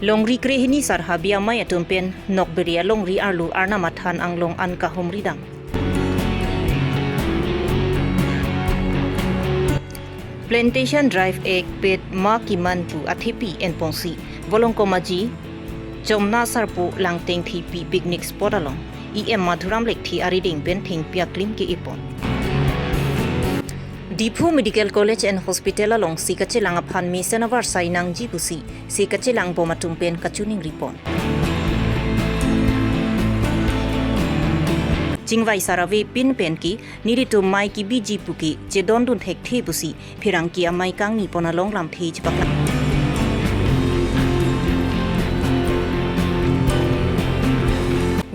Longri krehini sarhabia maya tumpen nokberia longri arlu arna mathan ang long an ka homridang. Plantation Drive ek pet ma kiman pu athipi en pongsi volong komaji jomna sarpu langteng thipi picnic spot along em madhuram lek thi ariding pen thing piaklim ki ipon. Dipu Medical College and Hospital along sikachilang aphan misenavar sainang jibusi sikachilang bomatumpen kachuning ripon. Jingwai sarave pin penki nirito mai ki biji puki je dondun thek the busi phirang ki amai kang ni pona long lam thej bakla.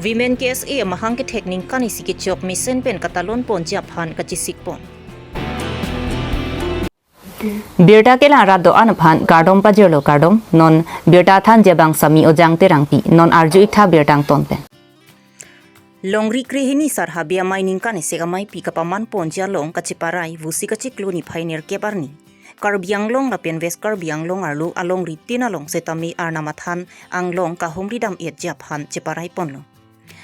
Women KSA mahang ke thekning kanisi ke chok misen pen katalon pon japhan kachisik pon. Birta ke la rado anaphan gardom pajelo gardom non birta than jebang sami ojang terangpi non arju itha birtang tonpen. Longri krehini sarhabia mining kane segamai pikapaman ponja long kachiparai vusi kachikluni pioneer kebarni. Karbi Longri Abirta West Karbi Longri arlu along ritin along setami arnamathan anglong kahumridam et japhan cheparai ponlo.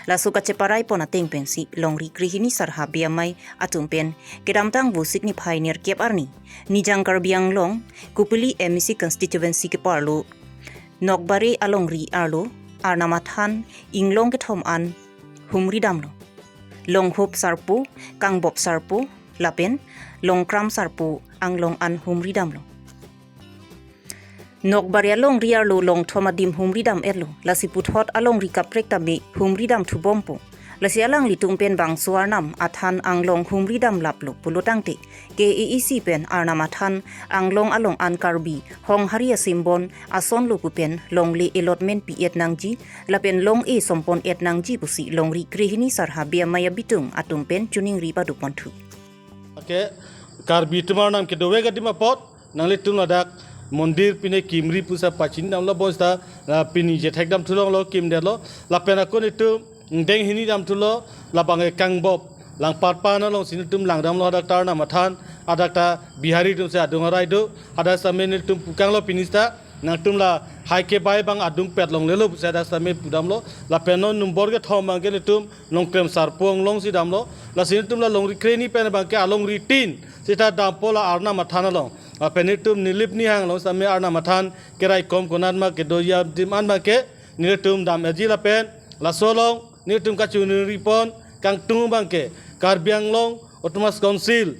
Lasu kacheparai pona tengpensi longri krehini sarhabia mai atumpen kedamtang vusik ni pioneer kebarni. Nijang Karbi Long kupili MEC constituency ke parlu nokbare alongri arlu arnamathan inglong ke thom an humridamlo longhop sarpu kangbob sarpu lapen longkram sarpu anglong an humridamlo nokbaria longri arlo longthoma dim humridam erlo lasiputhot alongri kaprek tami humridam thubompo lasialang litungpen bang suarnam athan anglong humridam laplo pulotangte KEEC pen arnam athan anglong along an karbi hong haria simbon ason lukupen longli allotment pi etnangji lapen long e sompon etnangji busi longri krehini sarhabia maya bitung atumpen chuning riba duponthu okay karbi tumar nam ke dowe gadima pot nangli tumladak mondir pine kimri pusa pachin namlo bosta pini je thekdam thulong lo kim delo lapena ko nitu deng hini dam thulo labange kangbob lang parpa na long sinitum lang dam lo daktar na mathan adakta bihari tum se adung raido ada samen tum pukang lo pinista nang tum la haike bai bang adung pet long lelo se ada samen pudam lo la peno numbor ke thom bang ke tum long krem sarpong long si dam lo la sinitum la long ri kreni pen bang ke along ri tin sita dam pola arna mathan long apenitum nilip ni hang long samen arna mathan kerai kom konan ma ke doya diman ma ke nilitum dam aji la pen la solong nitum kachun ripon kang tung bangke Karbi Long Autonomous Council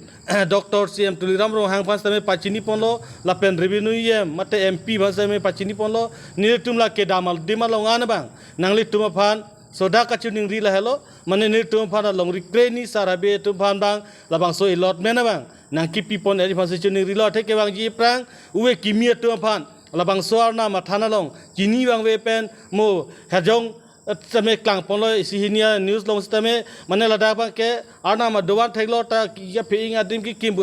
Dr. CM Tuliram ro hang pas tame pachini ponlo lapen revenue yem mate MP bangsa me pachini ponlo nitum la ke damal dimal longan bang nangli tuma phan soda kachuning ri la hello mane nitum phan longri kreni sarabe tum phan bang labang so ilot mena bang nang kipi pon eri phan chuning ri lo theke bang ji prang uwe kimia tum phan labang so arna mathana long kini bang we pen mo hajong tame klang ponlo sihinia news long tame mane lada ba ke arna ma dowan theglo ta ya peinga dim ki kim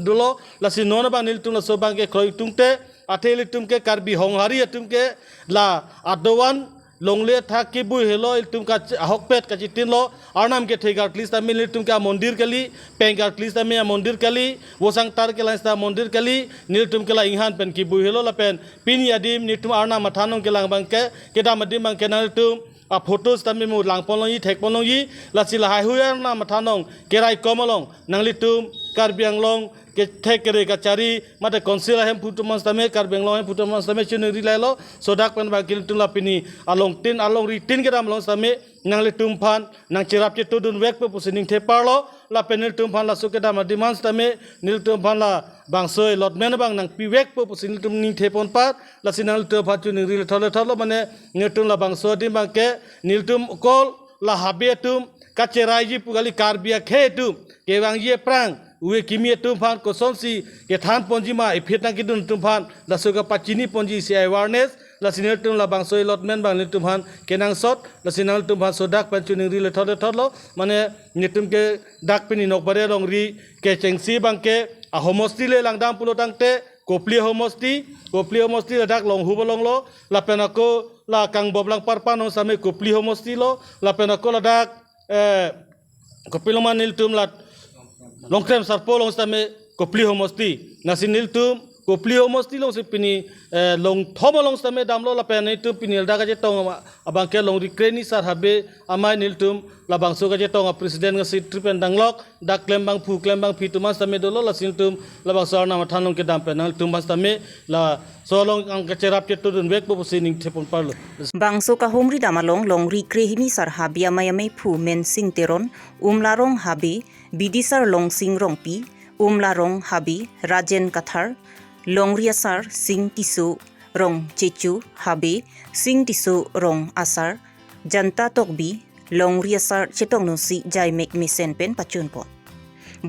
dulo la sinona ba nil tung la so bang ke khoi tungte atheli tum ke karbi honghari tum ke la adowan longle tha ki bu helo tum ka hokpet ka chitin lo arnam ke thega at least amil tum ka mondir kali penga at least ame mondir kali wosang tar ke la mondir kali nil tum ke la inghan pen ki bu helo la pen pin yadim nitum arna mathanong ke lang bang ke da madim bang ke nal tum a photos tami mu lang polong yi thek polong yi la sila hai huya na mathanong kerai komolong nangli tum Karbi Long ke thek kere ka chari mate konsila hem putumas tame Karbi Long hem putumas tame chunu ri lailo sodak pen ba kil tum la pini along ritin ke ram long tame nangli tum phan nang chirap che tudun wek pe pusining the parlo la penil tum phan la suke da ma demands tame nil tum phan la bangsoi lot men bang nang pi wek pe pusining tum ning the pon pat la sinal tum phan chunu ri tholo mane nil tum la bangso dim bang ke nil tum kol la habe tum kacherai ji pugali Karbi khe tum ke bang ye prang uwe kimia tum phan ko sonsi ke than ponji ma ifit na kidun tum phan la suka pachini ponji si awareness la sinal tum la bangsoi lot men bang tum phan kenang sot la sinal tum phan sodak panchuning ri le tholo mane nitum ke dak pini nokbare long ri ke chengsi bang ke a homosti le langdam pulotang te kopli homosti la dak long hubolong lo la penako la kangbob lang parpa no same kopli homosti lo la penako la dak kopiloman nil tum la longkrem sarpo long same kopli homosti nasinil tum kopli almost long se pini long thoma long stame damlo la pen itu pini da ka je tong abang ke long rikreni sar habe amai niltum la bang so ka je tong president nga sit tripen danglok da klem bang phu klem bang phi tumas tame dolo la sintum la bang sar na thanong ke dam pe nang tumas tame la so long ang ka cherap che tudun wek po sining thepon parlo bangso ka humri damalong longri krehini sar habia mayamei phu men sing teron umlarong habi bidisar long sing rongpi umlarong habi rajen kathar longri asar sing tisu rong chechu habi sing tisu rong asar janta tokbi longri asar chetong no si jai mek misen pen pachun po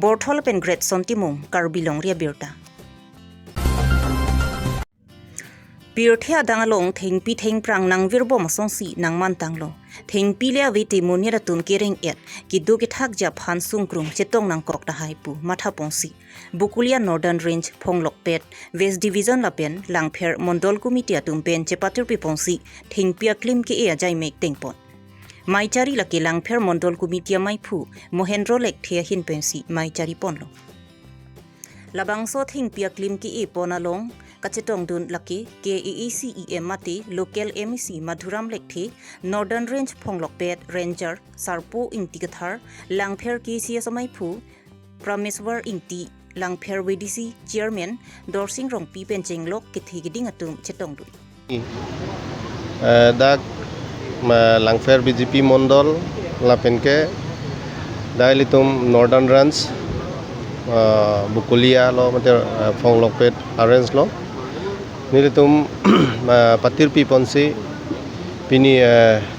borthol pen great sontimum Karbi Longri Abirta Pirthia dangalong thengpi thengprang nang virbo masong si nang mantanglo thengpi le aviti munia tum kereng et kidu ki thak ja phan sungkrung chetong nang kok ta haipu matha pongsi bukulia northern range phongsokpet west division lapen langpher mondol committee tumpen chepatur pi pongsi thengpia klim ki e jai mek tengpon maichari laki langpher mondol committee mai phu mohendro lek thia hin pensi maichari ponlo labangso thengpia klim ki e ponalong kachetong dun laki KEECEM mati local MEC Madhuram Lekthi Northern Range Phongsokpet Ranger Sarpo Ingti Kathar Langpher KCS Maipu Prameswar Ingti Langpher WDC Chairman Dorsing Rongpi Penjenglok Kithi Giding Atum Chetong dun dak Langpher BJP Mondol Lapenke Dailitum Northern Range Bukulia lo mate Phongsokpet Arrange lo nilitum patir pi ponsi pini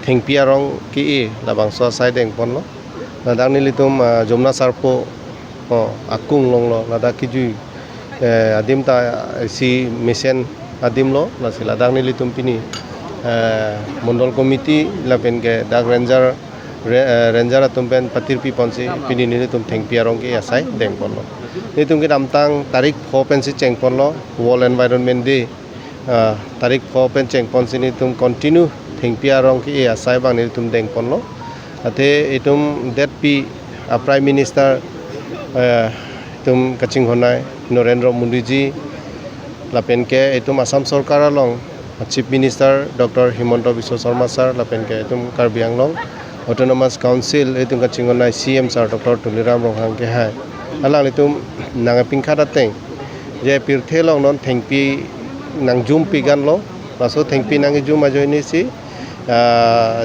thengpia rong ki e labang so side eng pon lo nadang nilitum jomna sarpo akung long lo lada kiju adim ta si mission adim lo la sila dang nilitum pini mondol committee lapen ke dak ranger atumpen patir pi ponsi pini nilitum thengpia rong ki asai deng pon lo nitum ki damtang tarik 4 pensi cheng pon lo world environment day tarik 4 pen cheng pon sini tum continue thengpia rong ki asai bang ni tum deng pon lo ate itum that pi prime minister tum kaching honai Narendra Modi ji lapen ke itum Assam sarkar long chief minister Dr. Himanta Biswa Sharma sir lapen ke itum Karbi Anglong autonomous council itum kaching honai CM sir Dr. Tuliram Ronghang ke hai alang itum nangaping khada teng je pirthelong non thengpi nang jum pigan lo paso thengpi nang jum ajoini si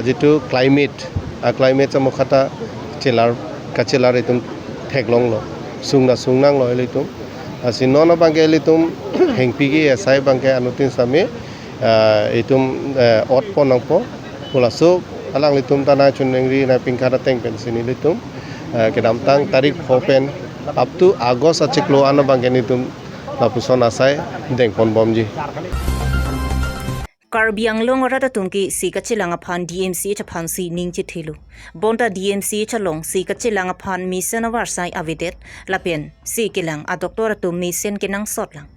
jitu climate samukhata chelar kachelar itum theklong lo sungnang lo elitum asinona bangke elitum thengpi gi asai bangke anutin sami itum ot ponang po pulaso alang litum tanai chunengri na pingkhara teng pensini litum kedam tang tarik 4 pen up to August achiklo ano bangke nitum Lapuson asai deng pon bomji Karbi Anglong rada tumki si kachilanga phan DMC chaphan si ningchi thilu bonda DMC chalong si kachilanga phan mission avarsai avidet lapen si kilang a doctor tum mission kinang sotlang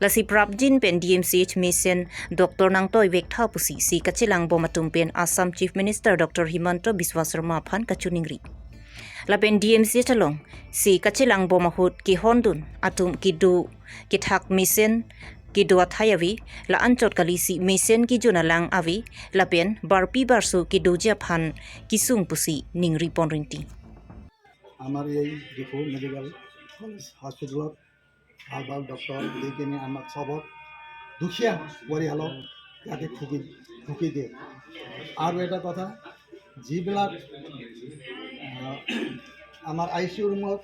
lasi prabjin pen DMC mission doctor nang toy vek tha pusi si kachilang bomatum pen Assam Chief Minister Dr. Himanta Biswa Sharma phan kachuningri lapen DMC chalong si kachilang bomahut ki hondun atum kidu kithak mission kidu athayavi la anchot kali si mission ki junalang avi lapen barpi barsu kidu japhan kisung pusi ningri ponrinti আমার এই depot medical college হস্পিটেলত ভাল ভাল doctor দি কিনে আমাক চবক দুখীয়া পৰিয়ালক ইয়াতে ঢুকি দিয়ে আৰু এটা কথা যিবিলাক আমাৰ ICU ৰুমত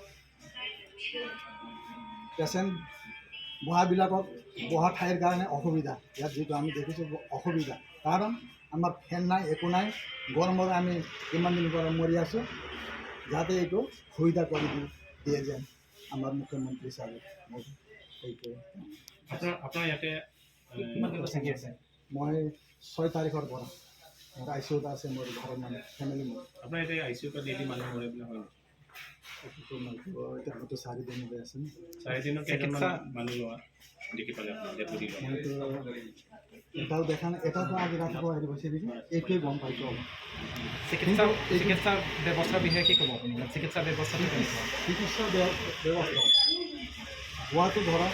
পেচেণ্ট বহাবিলাকক বহা ঠাইৰ কাৰণে অসুবিধা ইয়াত যিটো আমি দেখিছোঁ অসুবিধা কাৰণ আমাৰ ফেন নাই একো নাই গৰমত আমি কিমান দিন পৰা মৰি আছোঁ যাতে এইটো সুবিধা কৰি দিয়ে যেন আমাৰ মুখ্যমন্ত্ৰী ছাৰে এইটো আপোনাৰ ইয়াতে কিমান দিন থাকি আছে মই 6 তাৰিখৰ পৰা মোৰ ICUত আছে মোৰ ঘৰৰ মানুহ ফেমিলি মোৰ আপোনাৰ ইয়াতে ICUত ডেইলি মানুহ মৰে বুলি হয় এতিয়া হয়তো 4 দিন হৈ আছে 4 দিনৰ কেইজনমান মানুহ লোৱা দেখি পালে আপোনাৰ ডেপুটি মইতো এটাও দেখা নাই এটাও আজি ৰাতিপুৱা আহি গৈছে নেকি এইটোৱে গম পাইছোঁ চিকিৎসা ব্যৱস্থাৰ বিষয়ে কি ক'ব আপুনি চিকিৎসা ব্যৱস্থাটো কেনেকুৱা চিকিৎসা ব্যৱস্থা হোৱাটো ধৰা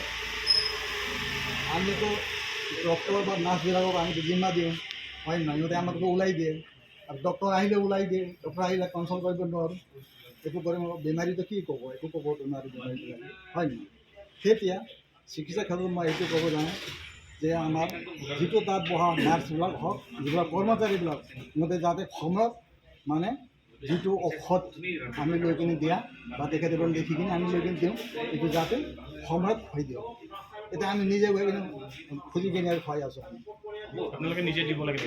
আমিতো ডক্টৰ বা নাৰ্ছবিলাকক আমিতো জিম্মা দিওঁ হয় নহয়, সিহঁতে আমাকতো ওলাই দিয়ে আৰু ডক্টৰ আহিলে ওলাই দিয়ে, ডক্টৰ আহিলে কনচাল্ট কৰিব নোৱাৰোঁ, একো কৰিব বেমাৰীটো কি ক'ব, একো ক'ব নোৱাৰি বেমাৰীবিলাকে হয় নহয়। তেতিয়া চিকিৎসা ক্ষেত্ৰত মই এইটো ক'ব যাওঁ যে আমাৰ যিটো তাত বহা নাৰ্ছবিলাক হওক, যিবিলাক কৰ্মচাৰীবিলাক সিহঁতে যাতে সময়ত মানে যিটো ঔষধ আমি লৈ কিনে দিয়া বা তেখেতসকল লিখি কিনে আমি লৈ কিনে দিওঁ, এইটো যাতে সময়ত হৈ দিয়ক। এতিয়া আমি নিজে গৈ কিনে খুজি কিনে আৰু খুৱাই আছোঁ আমি। আপোনালোকে নিজে দিব লাগে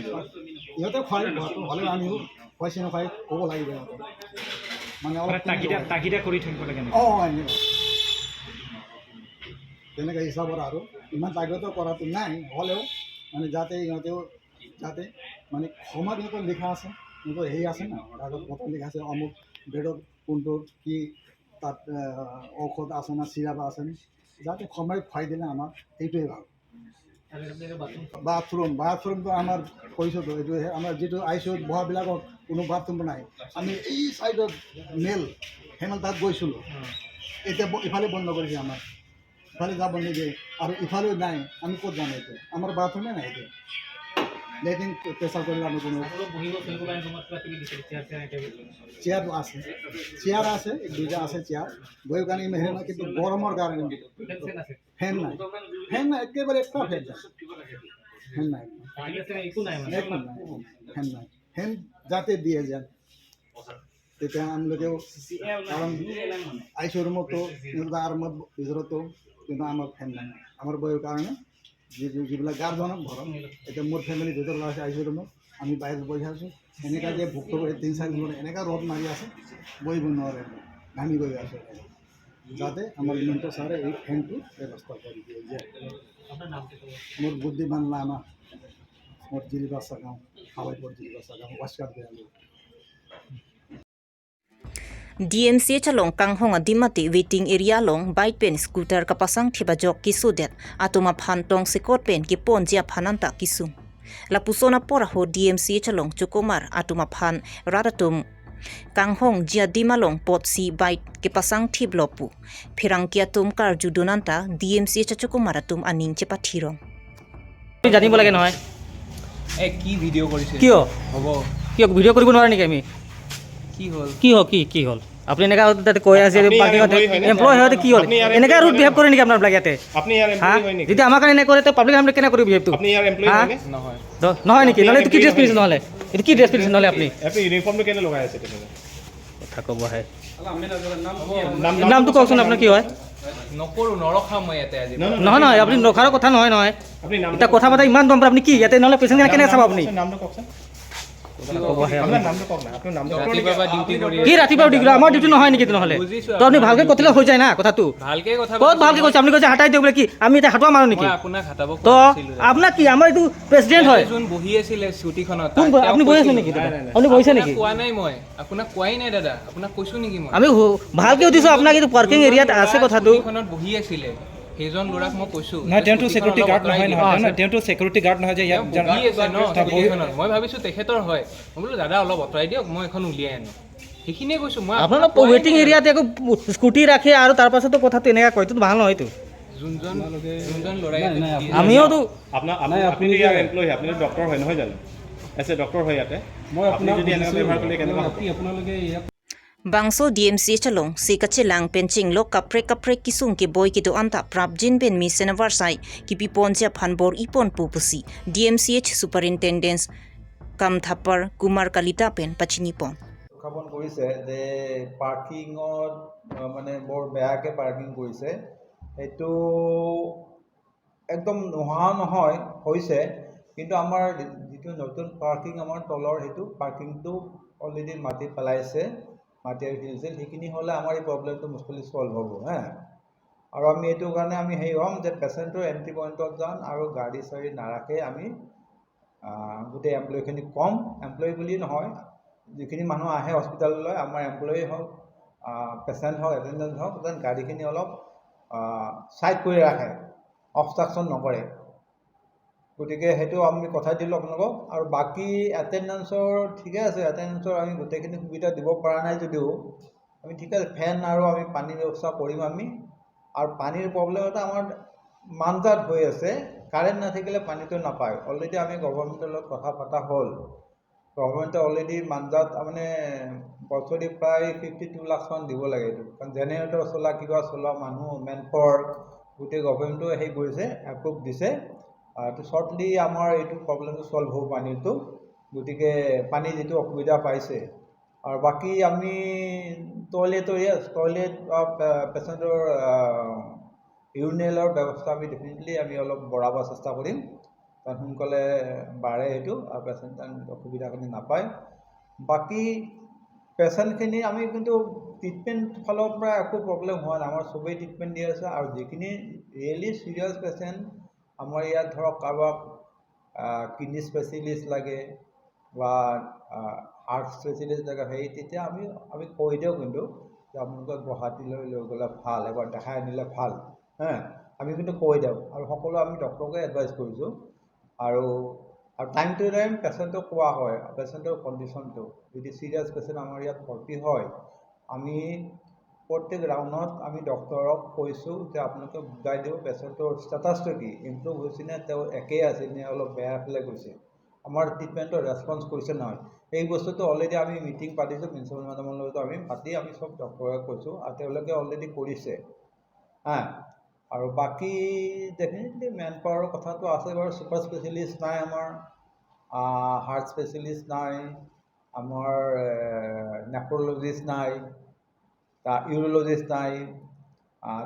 ইহঁতে খুৱাই হ'লেও আমিও খুৱাইছে নোখুৱাই ক'ব লাগিব ইহঁতক, মানে অলপ তাগিদা কৰি থাকিব লাগে এনেকুৱা তেনেকৈ হিচাপত আৰু ইমান তাগিদা কৰাটো নাই, হ'লেও মানে যাতে ইহঁতেও যাতে মানে সময়ত সিহঁতৰ লিখা আছে, সিহঁতৰ হেৰি আছে না, কাগজ পত্ৰ লিখা আছে অমুক বেডত কোনটোত কি তাত ঔষধ আছে না চিৰাপ আছে না, যাতে সময়ত খুৱাই দিলে আমাৰ সেইটোৱে ভাল। বাথৰুমটো আমাৰ কৈছোঁতো, এইটো আমাৰ যিটো আই চি ইউত বহাবিলাকত কোনো বাথৰুম নাই, আমি এই চাইডত হেমেল তাত গৈছিলোঁ, এতিয়া ইফালে বন্ধ কৰিছে আমাৰ, ইফালে যাব নিদিয়ে আৰু ইফালেও নাই, আমি ক'ত যাম এইটো, আমাৰ বাথৰুমে নাই এইটো, লেট্ৰিন প্ৰেছাৰ কৰিলে আমি কোনো চেয়াৰ আছে, চেয়াৰ আছে, দুটা আছে চেয়াৰ বহিৰ কাৰণে হেৰি নাই, কিন্তু গৰমৰ কাৰণে ফেন নাই, একেবাৰে একটা ফেন নাই, ফেন নাই, ফেন যাতে দিয়ে যেন তেতিয়া আমালোকেও, কাৰণ আই চি ইউ ৰুমতো আৰামত ভিতৰতো কিন্তু আমাৰ ফেন নাই, আমাৰ বয়ৰ কাৰণে যিবিলাক গাৰ্জেনক ঘৰত, এতিয়া মোৰ ফেমিলিৰ ভিতৰত আছে আই চি ইউ ৰুমত, আমি বাহিৰত বহি আছোঁ, এনেকুৱা যে ভুক্ত কৰি 3-4 দিন এনেকুৱা ৰ'দ মাৰি আছে, বহিব নোৱাৰে, ঘামি গৈ আছোঁ, যাতে আমাৰ মিণ্টু ছাৰে এই ফেনটো ব্যৱস্থা কৰি দিয়ে যে। মোৰ বুদ্ধিমান লামা, মোৰ জিলিবাসা গাঁও, হাৱাইপুৰ জিলিবাসা গাঁও, ওয়াস্কার দেয়ালো। DMCH along kanghong adimati waiting area long bike pen scooter kapasang thibajok kisudet atuma phantong sikot pen ki ponjia phananta kisum lapusona pora ho DMCH along chukumar atuma phan radatum kanghong jia dimalong potsi bike ke pasang thiblopu phirangkia tum kar judunanta DMCH chukumar atum aning chepathirong জানিব লাগে নহয় কি video' কৰিছে কিয় হ'ব কিয় video' কৰিব নোৱাৰে নেকি আমি কি হ'ল কি হ'ল আপুনি এনেকা তাতে কৈ আছে পাৰ্কিঙতে এমপ্লয় হয় কি হ'ল এনেকা ৰুট বিহেভ কৰে নেকি আপোনালোকে ইয়াতে আপুনি ইয়াৰ এমপ্লয় হয় নেকি যদি আমাক এনে কৰে পাব্লিক আমৰা কেনে কৰিব বিহেভটো আপুনি ইয়াৰ এমপ্লয় হয়নে নহয় নহয় নেকি নহলে কি ড্ৰেছ পিন্ধিছে নহলে এইটো কি ড্ৰেছ পিন্ধিছে নহলে আপুনি ইউনিফৰ্মটো কেনে লগাই আছে তেনে কথা ক'ব আহে নামটো কওকচোন আপোনাৰ কি হয় নকৰোঁ নৰখা মই ইয়াতে আজি নহয় আপুনি নখাৰ কথা নহয় আপুনি নাম এটা কথা পাতা ইমান দম আপুনি কি ইয়াতে নহলে পেচেণ্ট কেনে চাব আপুনি নামটো কওকচোন ক'ব আহে আপোনাৰ নামটো কওক না আপোনাৰ নামটো ৰাতিপুৱা ডিউটি কৰি কি ৰাতিপুৱা ডিগ্ৰী আমাৰ ডিউটি নহয় নেকি নহলে তো আপুনি ভালকে কতিলে হৈ যায় না কথাটো ভালকে কথা ক'ত ভালকে কৈছে আপুনি কৈছে হাতাই দিওঁ বোলে কি আমি এতিয়া হাতোৱা মাৰো নেকি মই আপোনাক হাতাব তো আপোনাক কি আমাৰ এইটো প্ৰেচিডেণ্ট হয় যোন বহি আছিলে স্কুটিখনত আপুনি বহি আছে নেকি আপুনি বহিছে নেকি কোৱা নাই মই আপোনাক কোৱাই নাই দাদা আপোনাক কৈছো নেকি মই আমি ভালকে সুধিছোঁ আপোনাক এইটো পাৰ্কিং এৰিয়াত আছে কথাটো স্কুটিখনত বহি আছিলে সেইজন ল'ৰাক মই কৈছোঁ নহয় তেওঁটো চিকিউৰিটি গাৰ্ড নহয় তেওঁটো চিকিউৰিটি গাৰ্ড নহয় যে ইয়াত বহি আছে ন স্কুটিখনত মই ভাবিছোঁ তেখেতৰ হয় মই বোলো দাদা অলপ আঁতৰাই দিয়ক মই এখন উলিয়াই আনো সেইখিনিয়ে কৈছোঁ মই আপোনালোক ৱেটিং এৰিয়াত একো স্কুটি ৰাখে আৰু তাৰ পাছতো কথাটো এনেকুৱা কয় এইটো ভাল নহয়তো যোনজন ল'ৰাই আমিওতো আপুনি ইয়াৰ এমপ্লয় আপুনি ডক্টৰ হয় নহয় জানো এছে ডক্টৰ হয় ইয়াতে মই আপুনি যদি এনেকুৱা ব্যৱহাৰ কৰিলে কেনেকুৱা আপোনালোকে ইয়াত Bangso DMCH along si kachilang penching lo kapre kisung ke boy ki do anta prabjin ben mi senavar sai ki piponja phanbor ipon pupusi DMCH superintendent kam thapar Kumar Kalita pen pachinipon উত্থাপন কৰিছে যে পাৰ্কিঙত মানে বৰ বেয়াকৈ parking কৰিছে এইটো একদম নোহোৱা নহয় হৈছে কিন্তু আমাৰ যিটো নতুন পাৰ্কিং আমাৰ তলৰ সেইটো পাৰ্কিংটো অলৰেডি মাটি পেলাইছে মাটি আহিছিল সেইখিনি হ'লে আমাৰ এই প্ৰব্লেমটো মুস্কিলি ছল্ভ হ'ব হা আৰু আমি এইটো কাৰণে আমি হেৰি হ'ম যে পেচেণ্টৰ এণ্ট্ৰি পইণ্টত যাম আৰু গাড়ী চাড়ী নাৰাখে আমি গোটেই এমপ্লয়িখিনি কম এমপ্লয়ি বুলি নহয় যিখিনি মানুহ আহে হস্পিটেললৈ আমাৰ এমপ্লয়ি হওক পেচেণ্ট হওক এটেণ্ডেণ্ট হওক যেন গাড়ীখিনি অলপ ছাইড কৰি ৰাখে অবষ্ট্ৰাকশ্যন নকৰে গতিকে সেইটো আমি কথা দিলোঁ আপোনালোকক আৰু বাকী এটেণ্ডেঞ্চৰ ঠিকে আছে এটেণ্ডেঞ্চৰ আমি গোটেইখিনি সুবিধা দিব পৰা নাই যদিও আমি ঠিক আছে ফেন আৰু আমি পানীৰ ব্যৱস্থা কৰিম আমি আৰু পানীৰ প্ৰব্লেম এটা আমাৰ মানজাত হৈ আছে কাৰেণ্ট নাথাকিলে পানীটো নাপায় অলৰেডি আমি গভৰ্ণমেণ্টৰ লগত কথা পতা হ'ল গভৰ্ণমেণ্টে অলৰেডি মানজাত মানে বছৰি প্ৰায় 52 লাখ মান দিব লাগে এইটো কাৰণ জেনেৰেটৰ চলা কিবা চলোৱা মানুহ মেন পাৱাৰ গোটেই গভৰ্ণমেণ্টে হেৰি কৰিছে এপ্ৰুভ দিছে তো শ্বৰ্টলি আমাৰ এইটো প্ৰব্লেমটো ছল্ভ হ'ব পানীটো গতিকে পানী যিটো অসুবিধা পাইছে আৰু বাকী আমি টয়লেট পেচেণ্টৰ ইউৰিনেলৰ ব্যৱস্থা আমি ডেফিনেটলি আমি অলপ বঢ়াব চেষ্টা কৰিম কাৰণ সোনকালে বাঢ়ে সেইটো আৰু পেচেণ্ট অসুবিধাখিনি নাপায় বাকী পেচেণ্টখিনি আমি কিন্তু ট্ৰিটমেণ্ট ফালৰ পৰা একো প্ৰব্লেম হোৱা নাই আমাৰ চবেই ট্ৰিটমেণ্ট দি আছে আৰু যিখিনি ৰিয়েলি চিৰিয়াছ পেচেণ্ট আমাৰ ইয়াত ধৰক কাৰোবাক কিডনি স্পেচিয়েলিষ্ট লাগে বা হাৰ্ট স্পেচিয়েলিষ্ট লাগে সেই তেতিয়া আমি কৈ দিওঁ কিন্তু যে আপোনালোকে গুৱাহাটীলৈ লৈ গ'লে ভাল এবাৰ দেখাই আনিলে ভাল আমি কিন্তু কৈ দিওঁ আৰু সকলো আমি ডক্টৰকে এডভাইচ কৰিছোঁ আৰু টাইম টু টাইম পেচেণ্টক কোৱা হয় পেচেণ্টৰ কণ্ডিশ্যনটো যদি চিৰিয়াছ পেচেণ্ট আমাৰ ইয়াত ভৰ্তি হয় আমি প্ৰত্যেক ৰাউণ্ডত আমি ডক্টৰক কৈছোঁ যে আপোনালোকে বুজাই দিওঁ পেচেণ্টৰ ষ্টেটাছটো কি ইমপ্ৰুভ হৈছে নে তেওঁ একেই আছে নে অলপ বেয়া ফালে গৈছে আমাৰ ট্ৰিটমেণ্টৰ ৰেছপন্স কৰিছে নহয় এই বস্তুটো অলৰেডি আমি মিটিং পাতিছোঁ প্ৰিন্সিপাল মেডামৰ লগতো আমি পাতি আমি চব ডক্টৰক কৈছোঁ আৰু তেওঁলোকে অলৰেডি কৰিছে আৰু বাকী ডেফিনেটলি মেন পাৱাৰৰ কথাটো আছে বাৰু ছুপাৰ স্পেচিয়েলিষ্ট নাই আমাৰ হাৰ্ট স্পেচিয়েলিষ্ট নাই আমাৰ নেফ্ৰলজিষ্ট নাই ইউৰলজিষ্ট নাই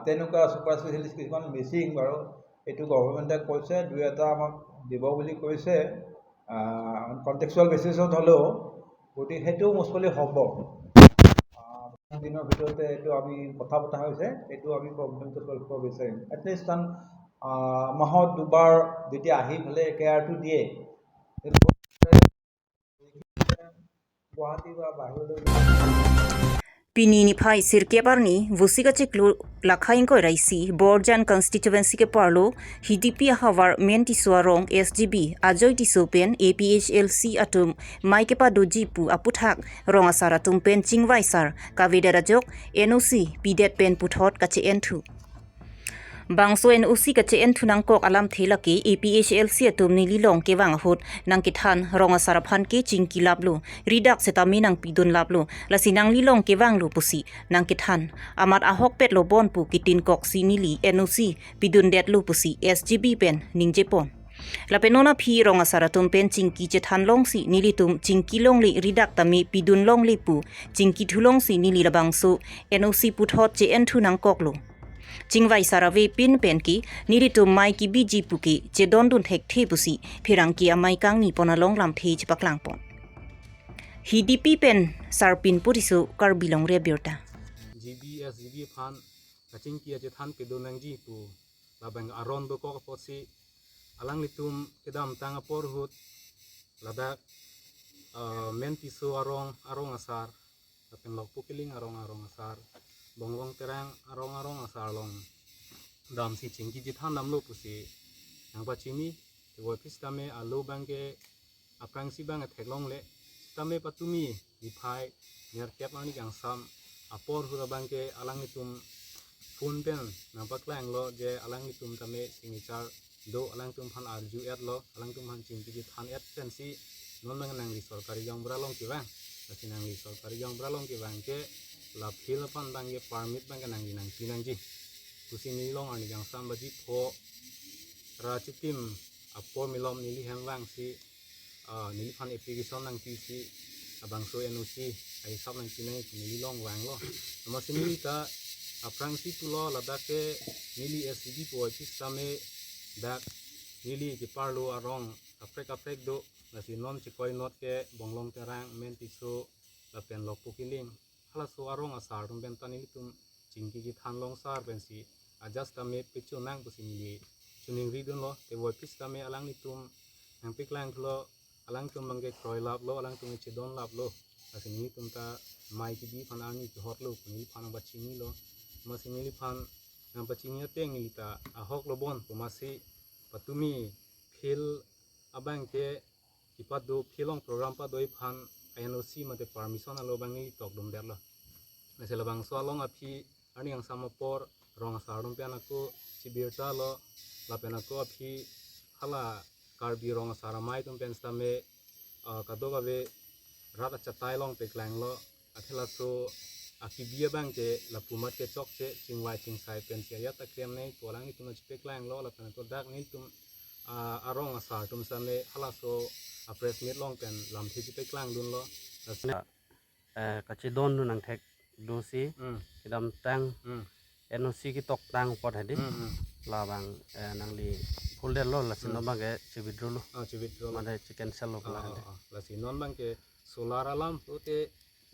তেনেকুৱা ছুপাৰ স্পেচিয়েলিষ্ট কিছুমান মিচিং বাৰু এইটো গভৰ্ণমেণ্টে কৈছে দুই এটা আমাক দিব বুলি কৈছে কণ্টেক্সুৱেল বেচিছত হ'লেও গতিকে সেইটোও মুকলি হ'ব দিনৰ ভিতৰতে এইটো আমি কথা পতা হৈছে এইটো আমি প্ৰব্লেমটো ছল্ভ কৰিব বিচাৰিম এটলিষ্ট মাহত দুবাৰ যেতিয়া আহি পেলাই কেয়াৰটো দিয়ে গুৱাহাটী বা বাহিৰলৈ Pini ni phai sirkebarni vusika chiklu lakhaingko raisi Borjan constituency ke parlo HDP hawar menti suarong SGB ajoy tisopen APHLC atum maikepa dojipu aputhak rongasara tumpen chingwaisar kavedara jok NOC pidet pen puthot kache enthu Bangso NOC kache enthu nangkok alam thelake APHLC atum nililong ke wanghut nangkithan rongasara phan ke chingki lablu ridak setami nang pidun lablu lasinang lilong ke wanglu pusi nangkithan amat ahok pet lo bon pu kitin kok sinili NOC pidun det lu pusi SGB pen ningjepon Lapenona phi rongasara tumpen chingki che than long si nilitum chingki long li ridak tami pidun long li pu chingki thulong si nili labangso NOC puthot che enthu nangkok lu Chingwai sarave pin penki niritu mai ki biji puki che dondun thek the pusi phirangki amai kang ni pona long lam the chpaklang pon HDP pen sarpin purisu Karbi Longri Abirta GB fan kaching kia je than pedonang ji pu labang aron do ko posi alang litum kedam tanga porhut lada menti so arong asar tapeng lok pukiling arong asar bonglong terang arong asar long dam si chingki ji than lam lo pusi yang pa chimi te wo pis tame alo bangke aprang si bang theklong le tame patumi di phai ner kep ani gang sam apor hura bangke alang itum phone pen nampak lang lo je alang itum tame signature do alang tum phan arju et lo alang tum han chingki ji than et pen si non nang nang ri sarkari gang bralong ki bang lasinang ri sarkari gang bralong ki bang ke la phil pan bangge permit bang nang di nang pinang ji kusi nilong ani gang sam baji pho ra chitim apor milom nili hang wang si nili phan application nang pi si abang so NOC ai sab nang pinai nili long wang lo nama sinili ta aprang si tulo ladake nili SCB po sistame dak nili ki parlo arong aprek do lasi non chikoi not ke bonglong terang mentiso la pen lok pukiling hala so arong asar tum ben tani tum chingki ki than long sar ben si adjust tame pichu nang pusinili chuning ridun lo te wo pis tame alang ni tum nang piklang lo alang tum bangge kroi lap lo alang tum chidon lap lo asini tum ta mai ki bi phan ani ki hot lo ni phan ba chini lo masini phan nang ba chini teng ni ta ahok lo bon pumasi patumi phil abang ke ipat do philong program pa doi phan NOC mate permission alo bangi tok dum der lo nasela bang so long api ani ang samapor rong asar dum pian aku Abirta lo la pena ko phi hala Karbi rong saramai tum pen stame kadoga ve rata chatai long pe klang lo athela so akibia bang ke la pumat ke chok che chingwai chingsai pen sia ya ta krem nei tolang ni tum pe klang lo la pena to dak nei tum arong asar tum same hala so a press meet long pen lam thi pe klang dun lo kachi don nu nang thek dosi kidam tang NOC ki tok tang pot hadi la bang nang li folder lo la sin bang ke chibidro lo made chicken cell lo la hadi la sin non bang ke solar alarm pote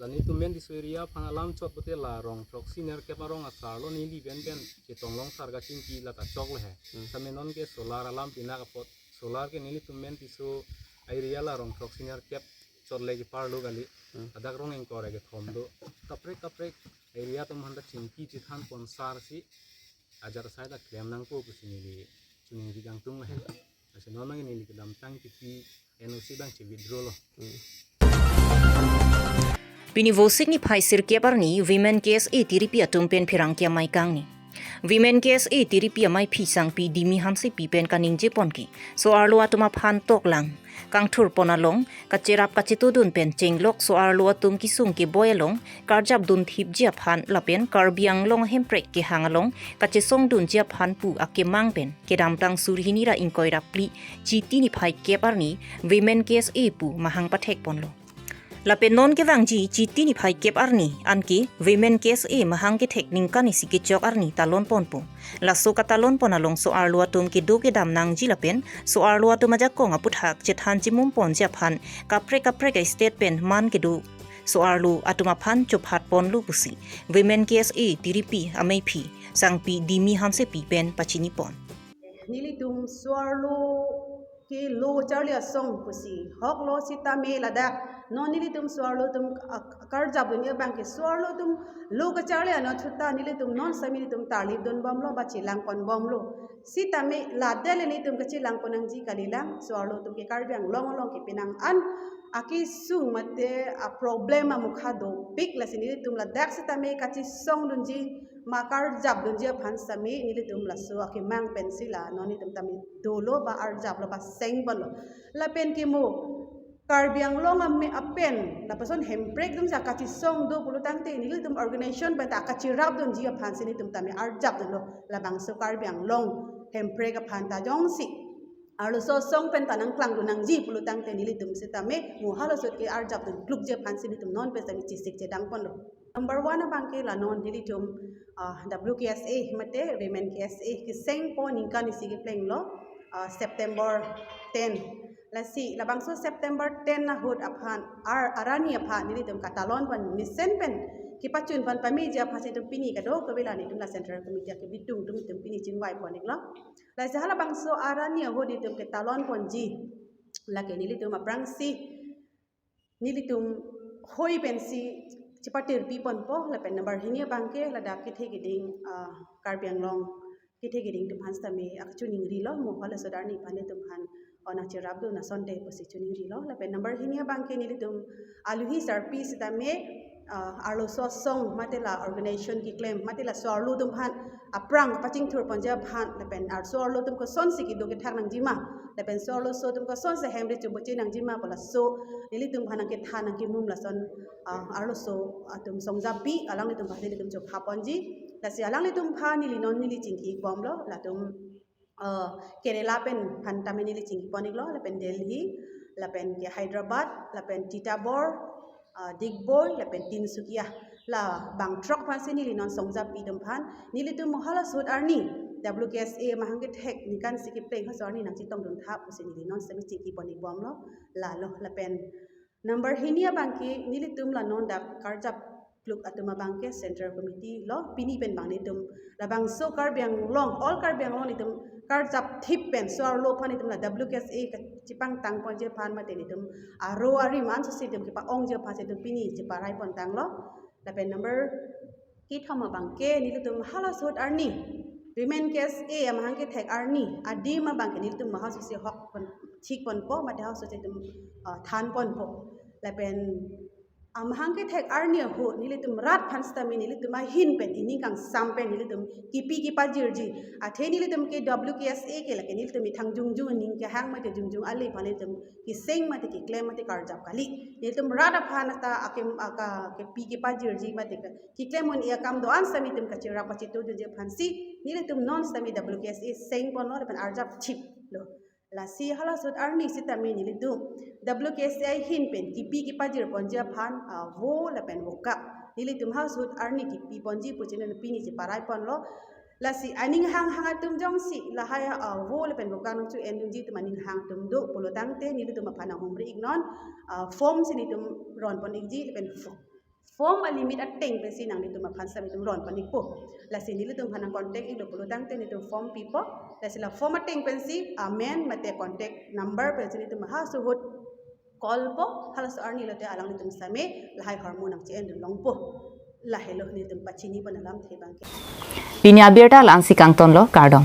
la ni tu men di suria phang alarm chot pote la rong proxy ner ke parong asar lo ni li ben ben che tong long sar ga ching ki la ta chok le he same non ke solar alarm pina ka pot solar ke ni tu men ti so area la rong proxy ner ke chot le ki par lo gali adak rong eng kore ke thom do kaprek area tum handa chingki chi than pon sar si ajar sai da klem nang ko kusini li chuning di gang tung he ase non mang ni li kedam tang ki pi NOC bang chi withdraw lo Pini vosik ni phai sir ke par ni women case e tiripi atum pen phirang ke mai kang ni women case e tiripi mai phi sang pi dimi hamse pi pen kaning je pon ki so arlo atuma phan tok lang kang thur ponalong ka cherap ka chitu dun pen chenglok so arlo atum ki sung ki boyalong karjap dun thip jia phan lapen karbiang long hemprek ki hangalong ka che song dun jia phan pu ake mang pen ke dam tang surhini ra inkoi rapli chi ti ni phai ke par ni women case e pu mahang pathek ponlo lapen non ke wangji chiti ni phai kep arni anki women case e mahang ke thekning kani sike chok arni talon ponpo la so ka talon ponalong so arlua tum ke do ke dam nang ji lapen so arlua tum aja konga puthak che than chimum pon ja phan kapre ke state pen man ke do so arlu atuma phan chophat pon lu pusi women case e tiripi amei phi sangpi dimi hamse pi pen pachini pon nili tum swarlo ki lo charlia song pusi hok lo sita me lada no nili tum swarlo tum kar jab dunia bank ke swarlo tum lo ka charlia no thutta nili tum non sami tum talib don bom lo bachi lang kon bom lo sita me lada le ni tum kachi lang konang ji kalilang swarlo tum ke kar biang long ke pinang an aki sung mate a problem amukha do big la sinili tum la dak sita me kachi song dunji makar jab dunji phan sami nili tum la so aki mang pensila noni tum tami dolo ba ar jab lo ba seng balo la pen ki mo karbiang long amme apen la pason hemprek dum sa kachi song do pulutang te nili tum organization ba ta kachi rab dunji phan sini tum tami ar jab lo la bang so karbiang long hemprek phan ta jong si arlo so song pen tanang klang dunang ji pulutang te nili tum sitame mu halo so ke ar jab dun kluk je phan sini tum non pe sami chi sik je dang pon lo number 1 bang ke la non nili tum WKSA mate women KSA ki seng po ningka ni sige pleng lo September 10 la si labang so September 10 na hud aphan arani aphan nili tum katalon pan misen pen ki pachun pan pami ja phase tum pini ka do ko bela ni tum la central committee ke bitung tum pini chinwai pon iklo la sa hala bang so arani hud ni tum ke talon pon ji la ke nili tum aprang si nili tum hoi pen si cipatir pi pon po la pen number hinia bangke la dak ki the giding karbiang long ki the giding tum han stami ak chuning ri lo mo hala so dar ni pane tum han ona chirab do na sonde posi chuning ri lo la pen number hinia bangke ni tum aluhi sarpi sitame arlo so song matela organization ki claim matela so arlo tum han aprang paching thur ponja phan la pen ar so arlo tum ko son si ki do ke thak nang jima la pen so arlo so tum ko son se hemre chu bochi nang jima pola so nili tum hanang ke thanang ki mum la son arlo so atum songja pi alang ni tum bhali ni tum chop haponji la si alang ni tum pha nili non nili chingki bom lo la tum Kerala pen phan tamini li chingki ponik lo la pen Delhi la pen ke Hyderabad la pen Titagor Digboi la pen Tinsukia la bang truck phan se nili non songja pi tum phan nili tum hala sud arni WKSA mahangke thek nikan sikip pleng hasarni nang chitong dun thap usin nili non semi chingki ponik bom lo la pen number hinia bangki nili tum la non dak karjap pluk atuma bangke central committee lo pini pen bang ni tum la bang so karbiang long all karbiang long ni tum karjap thip pen so lo phan ni tum la WKSA ka chipang tang pon je phan ma te ni tum aro ari man so si tum ki pa ong je pha se tum pini je pa rai pon tang lo la pen number ki thama bangke nili tum hala sot arni women case a amhangke thek arni adima bangke nili tum maha so si hok pon thik pon po ma da so se tum than pon po la pen amhang ke thek arnia ho nilitum rat phanstami nilitum hin pen ini kang sampen nilitum kipi ki pajirji athe nilitum ke WKSA ke lake nilitum thangjung jung ning ke hang mate jungjung ali phanitum ki seng mate ki claim mate karjap kali nilitum rat phanata akem aka ke pi ki pajirji mate ki claim on ia kam do an samitum ka chira pachitu je phansi nilitum non sami WKSA seng pono le pan arjap chip lo la si hala sut arni sitami nilitum WKSI hin pen kipi ki pajir ponja phan wo la pen woka nili tum house hut arni kipi ponji puchine na pini ji parai pon lo la si aning hang hang tum jong si la hai wo la pen woka nong chu en ji tum aning hang tum do polo tang te nili tum phana humri ignon form si ni tum ron pon ing ji pen form a limit a teng pe si nang ni tum phan sa tum ron pon ik po la si nili tum phana contact ing do polo tang te ni tum form people la si la form a teng pen si amen mate contact number pe si ni tum house hut call po halas arni lote alang nitum same lahai hormone ang chen long po lahelo nitum pachini panalam thebang ke Pinya Abirta lang si Kangton lo Kardong